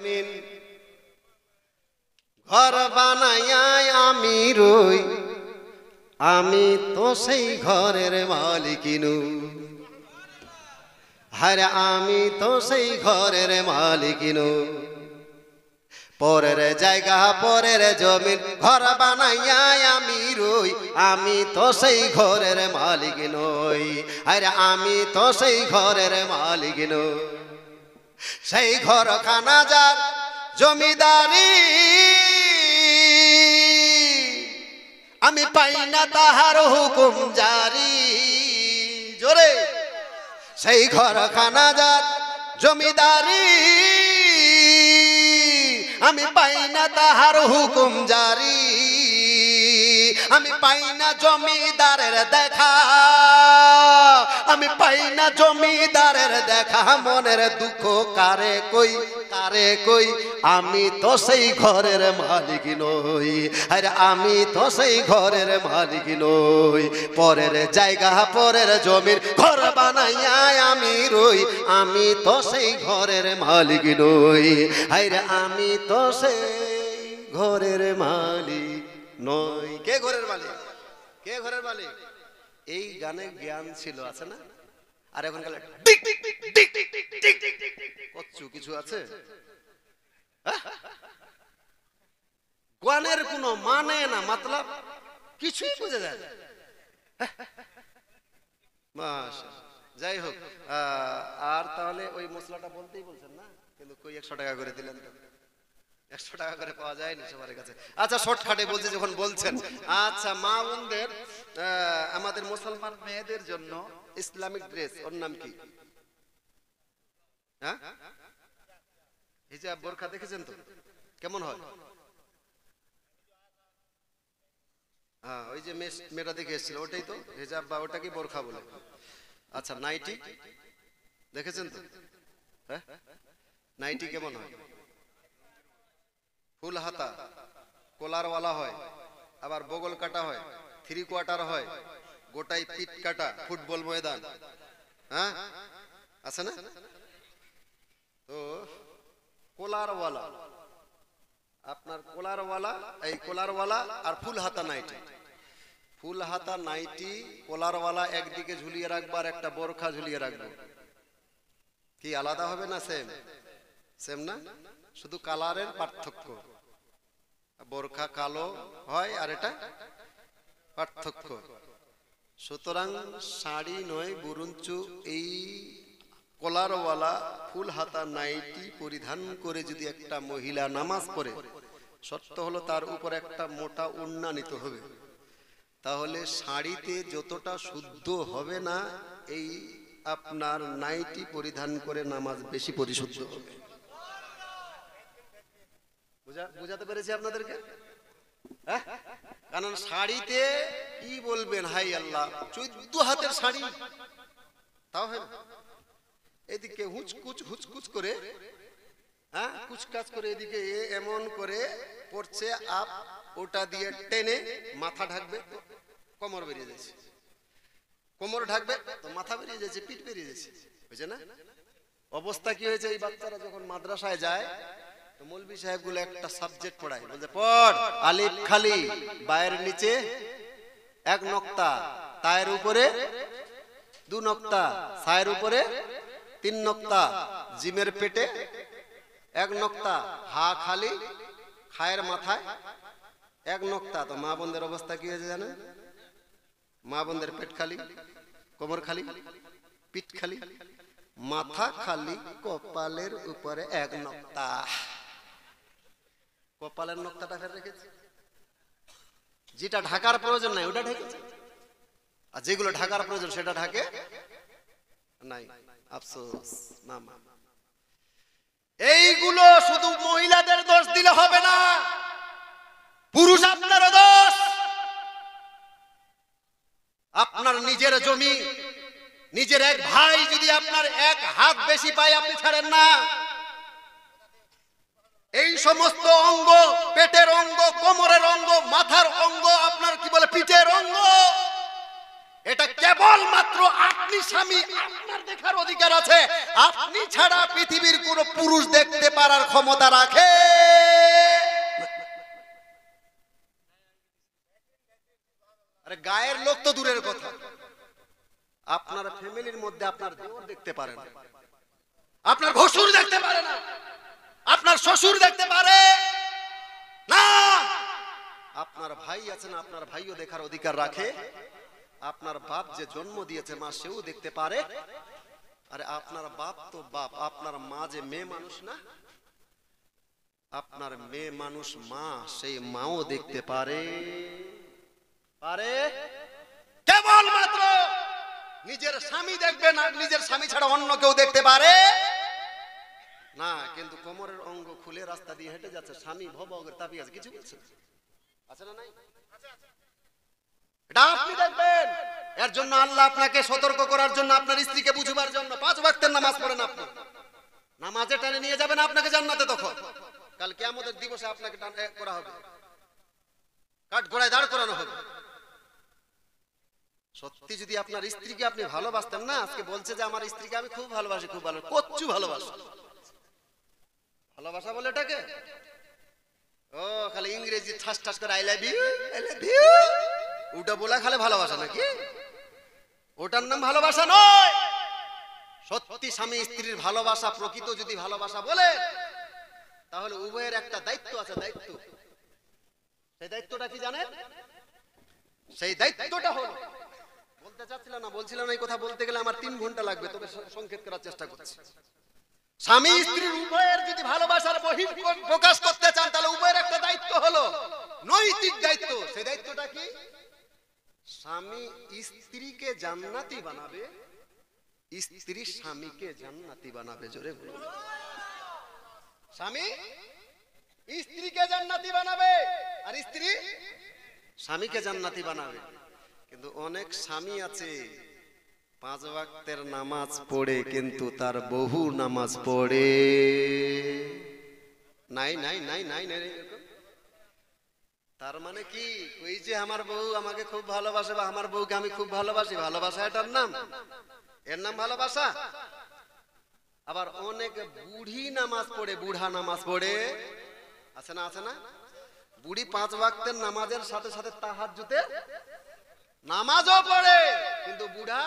মিন ঘর বানাইয়া আমি রই, আমি তো সেই ঘরের মালিকিনু। হারে আমি তো সেই ঘরের মালিকিনু। পরের জায়গা পরের জমিন ঘর বানাইয়া আমি রই, আমি তো সেই ঘরের মালিক নই। আরে আমি তো সেই ঘরের মালিক নই। সেই ঘর খানা যার জমিদারি, আমি পাই না তাহার হুকুম জারি। জোরে সেই ঘর খানা যার জমিদারি, আমি পাই না তাহার হুকুম জারি। আমি পাই না জমিদারের দেখা, আমি পাই না জমিদারের দেখা। মনের দুঃখ কারে কই, কারে কই, আমি তো সেই ঘরের মালিক নই। আরে আমি তো সেই ঘরের মালিক নই। পরের জায়গা পরের জমির ঘর বানাইয়া আমি রই, আমি তো সেই ঘরের মালিক নই। আরে আমি তো সেই ঘরের মালিক নই। কে ঘরের মালিক? কে ঘরের মালিক? এই গানে জ্ঞান ছিল, আছে না? আর এখন কালে কিছু আছে? গানের কোনো মানে না, মতলব কিছুই বুঝে যায় না। যাই হোক, আর তাহলে ওই মশলাটা বলতেই বলছেন না, কিন্তু কই 100 টাকা করে দিলেন তো? 100 টাকা করে পাওয়া যায়নি সবার কাছে। আচ্ছা শর্টকাটে বলছি যখন বলছেন। আচ্ছা মা বোনদের, আমাদের মুসলমান মেয়েদের জন্য ইসলামিক ড্রেস, ওর নাম কি? হ্যাঁ, হিজাব বোরখা দেখেছেন তো কেমন হয়? হ্যাঁ, ওই যে মেয়েটা দেখে এসেছিল ওটাই তো হিজাব, বা ওটা কি বোরখা বলে? আচ্ছা নাইটি দেখেছেন তো? হ্যাঁ, নাইটি কেমন হয়? ফুল হাতা, কলারওয়ালা হয়, আবার বগল কাটা হয়, 3 কোয়ার্টার হয়, গোটাই পিট কাটা, ফুটবল ময়দান। হ্যাঁ আছে না? তো কলারওয়ালা, আপনার কলারওয়ালা, এই কলারওয়ালা আর ফুল হাতা নাইটি। ফুল হাতা নাইটি কলারওয়ালা একদিকে ঝুলিয়ে রাখবো আর একটা বোরখা ঝুলিয়ে রাখবো, কি আলাদা হবে না সেম? সেম না, শুধু কালারের পার্থক্য। বোরখা কালো হয় আর এটা পার্থক্য। সুতরাং শাড়ি নয়, বরঞ্চ এই কলারওয়ালা ফুল হাতা নাইটি পরিধান করে যদি একটা মহিলা নামাজ পড়ে, শর্ত হলো তার উপর একটা মোটা ওড়না নিতে হবে। তাহলে শাড়িতে যতটা শুদ্ধ হবে না, এই আপনার নাইটি পরিধান করে নামাজ বেশি পরিশুদ্ধ হবে। বুঝাতে পেরেছি আপনাদেরকে? কারণ শাড়িতে কি বলবেন, হাই আল্লাহ, 14 হাতের শাড়ি, তাও হয় না। এদিকে হুচকুচ করে, হ্যাঁ কুচকাচ করে, এদিকে এমন করে পড়ছে, আপ ওটা দিয়ে টেনে মাথা ঢাকবে তো কোমর বেরিয়ে যাচ্ছে, কোমর ঢাকবে তো মাথা বেরিয়ে যাচ্ছে, পিঠ বেরিয়ে যাচ্ছে, বুঝছে না? অবস্থা কি হয়েছে? এই বাচ্চারা যখন মাদ্রাসায় যায়, তো মৌলভী সাহেব গুলো একটা সাবজেক্ট পড়ায়, বলছে পড় আলিফ খালি, বায়ের নিচে 1 নক্তা, তায়ের উপরে 2 নক্তা, সায়ের উপরে 3 নক্তা, জিমের পেটে 1 নক্তা, হা খালি, খায়ের মাথায় 1 নক্তা। তো মা বোনদের অবস্থা কি হয়েছে জানেন? মা বোনদের পেট খালি, কোমর খালি, পিঠ খালি, মাথা খালি, কপালের উপরে 1 নক্তা। কপালের নক্তাটা ফের রেখেছে, যেটা ঢাকার প্রয়োজন নাই ওটা ঢেকেছে, আর যেগুলো ঢাকার প্রয়োজন সেটা ঢাকে নাই। আফসোস না, এইগুলো শুধু মহিলাদের দোষ দিলে হবে না, পুরুষ আপনারও দোষ। আপনার নিজের জমি, নিজের এক ভাই যদি আপনার 1 হাত বেশি পায়, আপনি ছাড়েন না। এই সমস্ত অঙ্গ, পেটের অঙ্গ, কোমরের অঙ্গ, মাথার অঙ্গ, আপনার কি বলে পিঠের অঙ্গ, এটা কেবল মাত্র আপনি স্বামী, আপনার দেখার অধিকার আছে। আপনি ছাড়া পৃথিবীর কোন পুরুষ দেখতে পারার ক্ষমতা রাখে। আরে গায়ের লোক তো দূরের কথা, আপনার ফ্যামিলির মধ্যে আপনার দেওর দেখতে পারে না, আপনার ভাসুর দেখতে পারে না, আপনার শ্বশুর দেখতে পারে না। আপনার ভাই আছেন, আপনার ভাইও দেখার অধিকার রাখে। আপনার বাপ যে জন্ম দিয়েছে মা, সেও দেখতে পারে। আরে আপনার বাপ তো বাপ, আপনার মা যে মেয়ে মানুষ না, আপনার মেয়ে মানুষ মা, সেই মাও দেখতে পারে। পারে কেবল মাত্র নিজের স্বামী দেখবে না, নিজের স্বামী ছাড়া অন্য কেউ দেখতে পারে না। কিন্তু কোমরের অঙ্গ খুলে রাস্তা দিয়ে হেঁটে যাচ্ছে, স্বামী ভবগের তাপিয়ে আছে, কিছু বলছে আছে না? নাই, এটা আপনি দেখবেন। এর জন্য আল্লাহ আপনাকে সতর্ক করার জন্য, আপনার স্ত্রীকে বুঝবার জন্য 5 ওয়াক্তের নামাজ পড়েন। আপনি নামাজে টানে নিয়ে যাবেন আপনাকে জান্নাতে। তখন কাল কিয়ামতের দিবসে আপনাকে টানে করা হবে, কাঠ গড়ায় দাঁড় করানো হবে। সত্যি যদি আপনার স্ত্রীকে আপনি ভালোবাসতেন না, আজকে বলছে যে আমার স্ত্রীকে আমি খুব ভালোবাসি, খুব ভালো, কচ্ছু ভালোবাসা। ভালোবাসা বলে এটাকে? ও খালি ইংরেজি ঠাস ঠাস করে I love you, I love you, ওটা বলা খালি ভালোবাসা নাকি? ওটার নাম ভালোবাসা নয়। সত্যি স্বামী স্ত্রীর ভালোবাসা, প্রকৃত যদি ভালোবাসা বলে, তাহলে উভয়ের একটা দায়িত্ব আছে। দায়িত্ব, সেই দায়িত্বটা কি জানেন? সেই দায়িত্বটা হলো, বলতে চাচ্ছিলাম না, বলছিলাম এই কথা বলতে গেলে আমার 3 ঘন্টা লাগবে, তবে সংক্ষেপ করার চেষ্টা করছি। স্বামী স্ত্রীর উভয়ের যদি ভালোবাসার প্রকাশ করতে চান, তাহলে উভয়ের একটা দায়িত্ব হলো নৈতিক দায়িত্ব। সেই দায়িত্বটা কি? স্বামী স্ত্রীকে জান্নাতি বানাবে, স্ত্রী স্বামীকে জান্নাতি বানাবে। জোরে বলুন। স্বামী স্ত্রীকে জান্নাতি বানাবে, আর স্ত্রী স্বামীকে জান্নাতি বানাবে। কিন্তু অনেক স্বামী আছে 5 ওয়াক্তের নামাজ পড়ে, কিন্তু তার বহু নামাজ পড়ে নাই। নাই নাই নাই নাই। তার মানে কি? ওই যে আমার বউ আমাকে খুব ভালোবাসে, বা আমার বউকে আমি খুব ভালোবাসি, ভালোবাসা এটার নাম? এর নাম ভালোবাসা? আবার অনেক বুড়ি নামাজ পড়ে, বুড়া নামাজ পড়ে, আছে না? আছে না? বুড়ি 5 ওয়াক্তের নামাজের সাথে সাথে তাহাজ্জুদের নামাজও পড়ে, কিন্তু বুড়া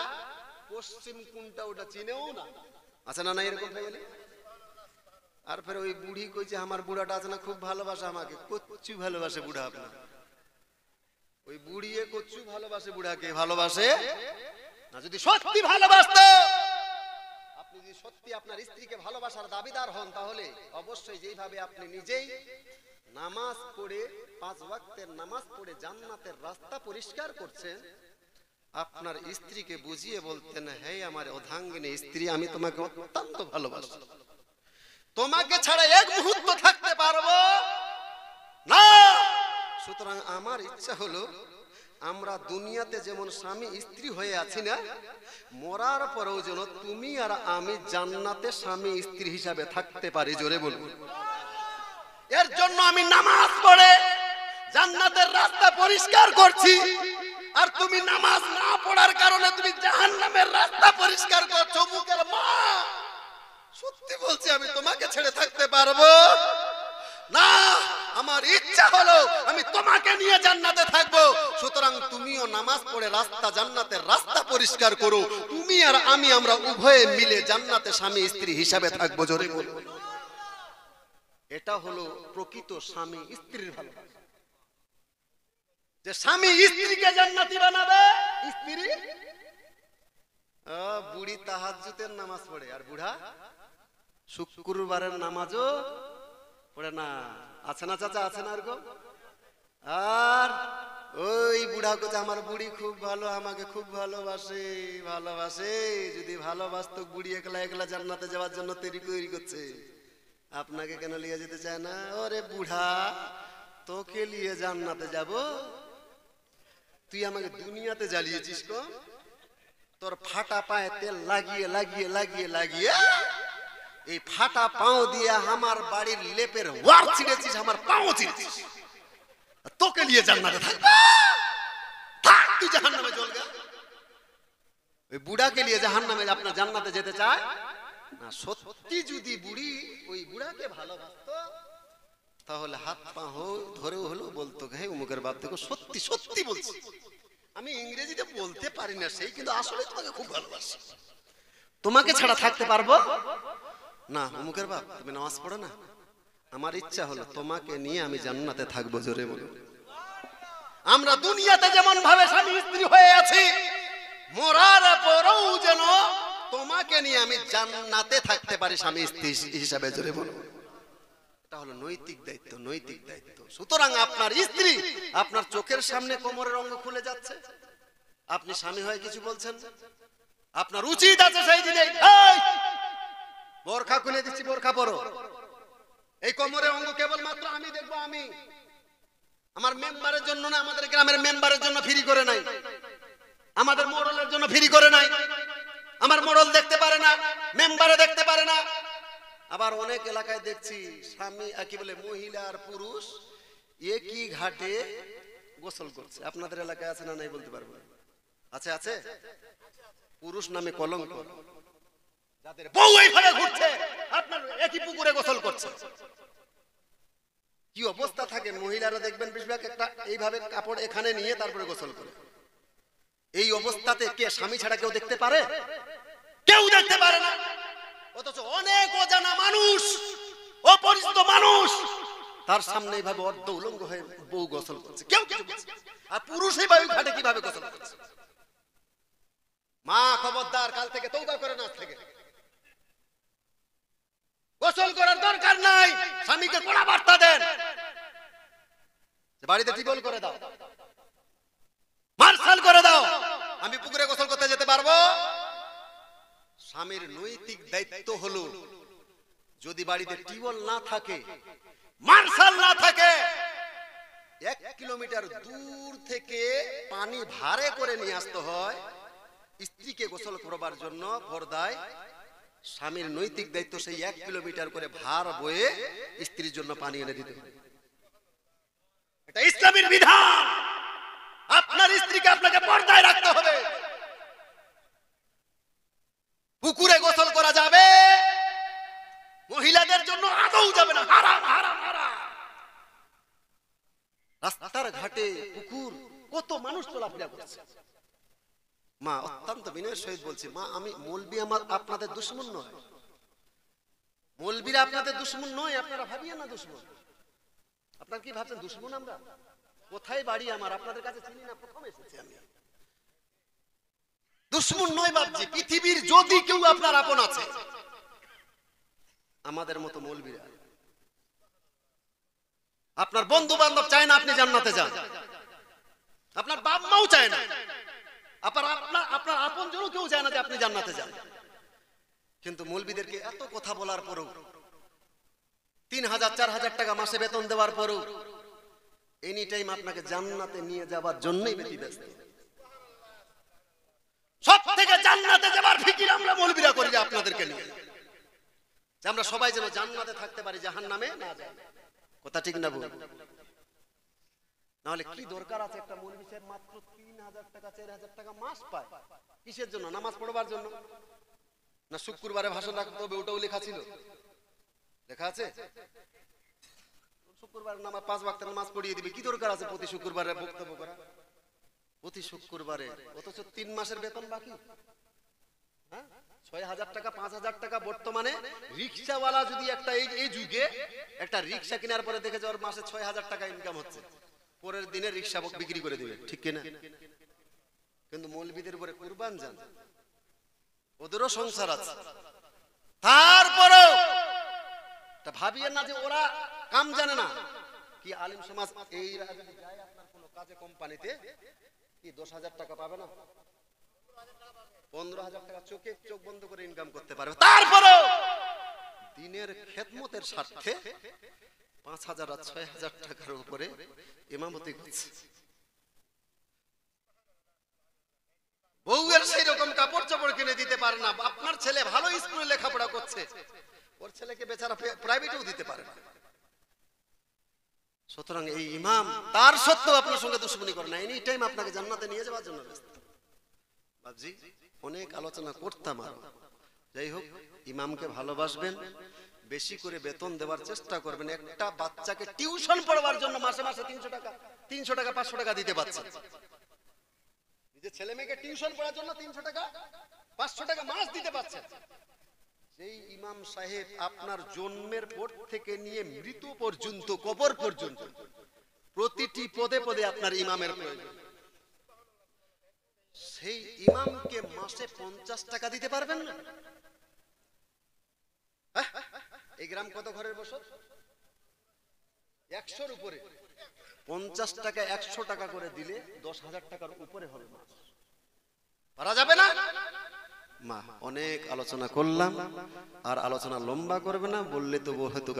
পশ্চিম কোনটা ওটা চিনেও না। আছে না? না এরকম ফ্যামিলি? আর ফের ওই বুড়ি কইছে আমার বুড়াটা আছে না খুব ভালোবাসে আমাকে, কচ্ছু ভালোবাসে বুড়া আপনার। ওই বুড়িয়ে কচ্ছু ভালোবাসে বুড়াকে, ভালোবাসে না। যদি সত্যি ভালোবাসতো, আপনি যদি সত্যি আপনার স্ত্রীকে ভালোবাসার দাবিদার হন, তাহলে অবশ্যই যেইভাবে আপনি নিজেই নামাজ পড়ে 5 ওয়াক্তের নামাজ পড়ে জান্নাতের রাস্তা পরিষ্কার করছেন, আপনার স্ত্রীকে বুঝিয়ে বলতেন, হে আমার অর্ধাঙ্গিনী স্ত্রী, আমি তোমাকে অত্যন্ত ভালোবাসি, তোমাকে ছাড়া এক মুহূর্ত থাকতে পারবো না। সুতরাং আমার ইচ্ছা হলো আমরা দুনিয়াতে যেমন স্বামী স্ত্রী হয়ে আছি না, মরার পরেও যেন তুমি আর আমি জান্নাতে স্বামী স্ত্রী হিসাবে থাকতে পারি। জোরে বলুন। এর জন্য আমি নামাজ পড়ে জান্নাতের রাস্তা পরিষ্কার করছি, আর তুমি নামাজ না পড়ার কারণে তুমি জাহান্নামের রাস্তা পরিষ্কার করছো। মুখের মা, সত্যি বলছি, আমি তোমাকে ছেড়ে থাকতে পারবো না। আমার ইচ্ছা হলো আমি তোমাকে নিয়ে জান্নাতে থাকবো। সুতরাং তুমিও নামাজ পড়ে রাস্তা, জান্নাতের রাস্তা পরিষ্কার করো। তুমি আর আমি, আমরা উভয়ে মিলে জান্নাতে স্বামী স্ত্রী হিসাবে থাকবো। জোরে বলুন। এটা হলো প্রকৃত স্বামী স্ত্রীর ভালোবাসা, যে স্বামী স্ত্রীকে জান্নাতি বানাবে। স্ত্রী বুড়ি তাহাজ্জুদের নামাজ পড়ে, আর বুড়া শুক্রবারের নামাজও পড়ে না। আছে না চাচা? আছে না এরকম? আর ওই বুড়া কোথা, আমার বুড়ি খুব ভালো, আমাকে খুব ভালোবাসে। ভালোবাসে? যদি ভালোবাসতো বুড়ি একলা একলা জান্নাতে যাওয়ার জন্য তৈরি করছে, আপনাকে কেন নিয়ে যেতে চায় না? ওরে বুড়া, তোকে নিয়ে জান্নাতে যাব, তুই আমাকে দুনিয়াতে জ্বালিয়েছিস। তোর ফাটা পায়ে তেল লাগিয়ে লাগিয়ে লাগিয়ে লাগিয়ে এই ফাটা পাও দিয়ে আমার বাড়ির লেপের ওয়ার ছিঁড়েছিস, আমার পাও ছিঁড়েছিস, তোকে নিয়ে জান্নাতে থাকবো। থাক, তুই জাহান্নামে জ্বলগা। ওই বুড়াকে নিয়ে জাহান্নামে আপনার জান্নাতে যেতে চায় না। সত্যি যদি বুড়ি ওই বুড়াকে ভালোবাসতো তাহলে হাত পা ধরেও হলো বলতো, হ্যাঁ অমুকের বাপ দেখো সত্যি সত্যি বলছি, আমি ইংরেজিতে বলতে পারি না সেই, কিন্তু আসলে তোমাকে খুব ভালোবাসি, তোমাকে ছাড়া থাকতে পারবো না। অমুকের বাপ তুমি নামাজ পড়ো না, আমার ইচ্ছা হলো তোমাকে নিয়ে আমি জান্নাতে থাকবো। জোরে বলো। আমরা দুনিয়াতে যেমন ভাবে স্বামী স্ত্রী হয়ে আছি, মরার পরেও যেন তোমাকে নিয়ে আমি জান্নাতে থাকতে পারি স্বামী স্ত্রী হিসাবে। জোরে বলো। এটা হলো নৈতিক দায়িত্ব, নৈতিক দায়িত্ব। সুতরাং আপনার স্ত্রী আপনার চোখের সামনে কোমরের অঙ্গ খুলে যাচ্ছে, আপনি স্বামী হয়ে কিছু বলছেন, আপনার উচিত আছে সেই দিনে বোরখা খুলে দিচ্ছি, বোরখা পরো। এই কোমরের অঙ্গ কেবলমাত্র আমি দেখবো, আমি আমার মেম্বারের জন্য না, আমাদের গ্রামের মেম্বারের জন্য ফ্রি করে নাই, আমাদের মোড়লের জন্য ফ্রি করে নাই। আমার মোড়ল দেখতে পারে না, মেম্বারে দেখতে পারে না। আবার অনেক এলাকায় দেখছি স্বামী কি বলে মহিলা আর পুরুষ একই ঘাটে গোসল করছে। আপনাদের এলাকায় আছে না নাই বলতে পারবো। আছে আছে। পুরুষ নামে কলঙ্ক, যাদের বউ এইভাবে ঘুরছে আপনার একই পুকুরে গোসল করছে। কি অবস্থা থাকে, মহিলারা দেখবেন বেশিরভাগ একটা এইভাবে কাপড় এখানে নিয়ে তারপরে গোসল করে। এই অবস্থাতে কে স্বামী ছাড়া কেউ দেখতে পারে? কেউ দেখতে পারে না। অথচ অনেক অজানা মানুষ, অপরিচিত মানুষ তার সামনে এইভাবে অর্ধ উলঙ্গ হয়ে বউ গোসল করছে, কেউ কিছু বলছে না। আর পুরুষ এইভাবে ঘাটে কিভাবে গোসল করছে? মা খবরদার, কাল থেকে তওবা করেন, আজ থেকে গোসল করার দরকার নাই। স্বামীকে কড়া বার্তা দেন, বাড়িতে টিবল করে দাও, মার্শাল করে দাও, আমি পুকুরে গোসল করতে যেতে পারবো। স্বামীর নৈতিক দায়িত্ব হলো, যদি বাড়িতে টিবল না থাকে, মার্শাল না থাকে, 1 কিলোমিটার দূর থেকে পানি ভারে করে নিয়ে আসতে হয় স্ত্রীকে গোসল করবার জন্য পর্দায়। স্বামীর নৈতিক দায়িত্ব সেই 1 কিলোমিটার করে ভার বয়ে স্ত্রীর জন্য পানি এনে দিতে হবে। এটা ইসলামের বিধান। আপনার স্ত্রীকে আপনাকে পর্দায় রাখতে হবে। পুকুরে গোসল করা যাবে, মহিলাদের জন্য আদৌ যাবে না, হারাম হারাম হারাম। রাস্তার ঘাটে পুকুর, কত মানুষ চলাফেরা করছে। মা অত্যন্ত বিনয়ের সহিত বলছি, মা আমি মৌলবি, আমার আপনাদের দুশমন নয়, মৌলবিরা আপনাদের দুশমন নয়, আপনারা ভাবিয়ে না দুশমন। আপনারা কি ভাবছেন দুশমন আমরা? কোথায় বাড়ি আমার, আপনাদের কাছে চিনি না, প্রথম এসেছি আমি। দুশমন নয় বাপজি। পৃথিবীর যদি কেউ আপনার আপন আছে, আমাদের মতো মৌলবিরা। আপনার বন্ধু বান্ধব চায় না আপনি জান্নাতে যান, আপনার বাপ মাও চায় না, আপনার আপন জনও কেউ চায় না যে আপনি জান্নাতে যান। কিন্তু মৌলবিদেরকে এত কথা বলার পরেও, 3000-4000 টাকা মাসে বেতন দেওয়ার পরেও এনি টাইম আপনাকে জান্নাতে নিয়ে যাবার জন্যই ব্যস্ত। সব থেকে জান্নাতে যাবার ফিকির আমরা মৌলবিরা করি যে আপনাদেরকে নিয়ে, যে আমরা সবাই যেন জান্নাতে থাকতে পারি, জাহান্নামে না যায়। কথা ঠিক না বল? নাহলে কি দরকার আছে একটা মৌলবি সাহেব মাত্র 3000 টাকা 4000 টাকা মাস পায়, কিসের জন্য? নামাজ পড়বার জন্য না? শুক্রবারে ভাষণ রাখতে হবে, ওটাও লেখা ছিল, লেখা আছে শুক্রবার নামাজ 5 ওয়াক্তের নামাজ পড়িয়ে দিবে। কি দরকার আছে প্রতি শুক্রবারে বক্তব্য করা, প্রতি শুক্রবারে? অথচ 3 মাসের বেতন বাকি। হ্যাঁ, 6000 টাকা 5000 টাকা বর্তমানে রিকশাওয়ালা যদি একটা এই যুগে একটা রিকশা কেনার পরে দেখে যে ওর মাসে 6000 টাকা ইনকাম হচ্ছে, পরের দিনে রিকশা বিক্রি করে দিবে, ঠিক কিনা? কিন্তু মৌলবীদের উপরে কুরবান যান, ওদেরও সংসার আছে। তারপরও ভাবিয়ে না যে ওরা কাম জানে না। কি আলিম সমাজ এই যদি যায় আপনার কোনো কাজে কোম্পানিতে, কি 10,000 টাকা পাবে না? 15,000 টাকা চোখ বন্ধ করে ইনকাম করতে পারবে। তারপরও দিনের খেদমতের স্বার্থে 5,000 আর 6,000 টাকার উপরে ইমামতি করছে। বউয়ের সেই রকম কাপড় চোপড় কিনে দিতে পারে না। আপনার ছেলে ভালো স্কুলে লেখাপড়া করছে, ওর ছেলেকে বেচারা প্রাইভেটেও দিতে পারে না। সুতরাং এই ইমাম তার সত্ত্বেও আপনার সঙ্গে দুশমনি করে না, এনি টাইম আপনাকে জান্নাতে নিয়ে যাওয়ার জন্য ব্যস্ত। বাবজি অনেক আলোচনা করতাম, আর যাই হোক, ইমামকে ভালোবাসবেন, বেশি করে বেতন দেওয়ার চেষ্টা করবেন। একটা বাচ্চাকে টিউশন পড়াবার জন্য মাসে মাসে 300 টাকা 500 টাকা দিতে পারছেন। নিজের ছেলে মেয়েকে টিউশন পড়ার জন্য 300 টাকা 500 টাকা মাস দিতে পারছেন। সেই ইমাম সাহেব আপনার জন্মের পর থেকে নিয়ে মৃত্যু পর্যন্ত, কবর পর্যন্ত প্রতিটি পদে পদে আপনার ইমামের প্রয়োজন। সেই ইমামকে মাসে 50 টাকা দিতে পারবেন না? এই গ্রাম কত ঘরের বসত? 100-র উপরে। 50 টাকা 100 টাকা করে দিলে 10,000 টাকার উপরে হবে মাস। পারা যাবে না? মা, অনেক আলোচনা করলাম, আর আলোচনা লম্বা করবে না, বললে তো হয়তো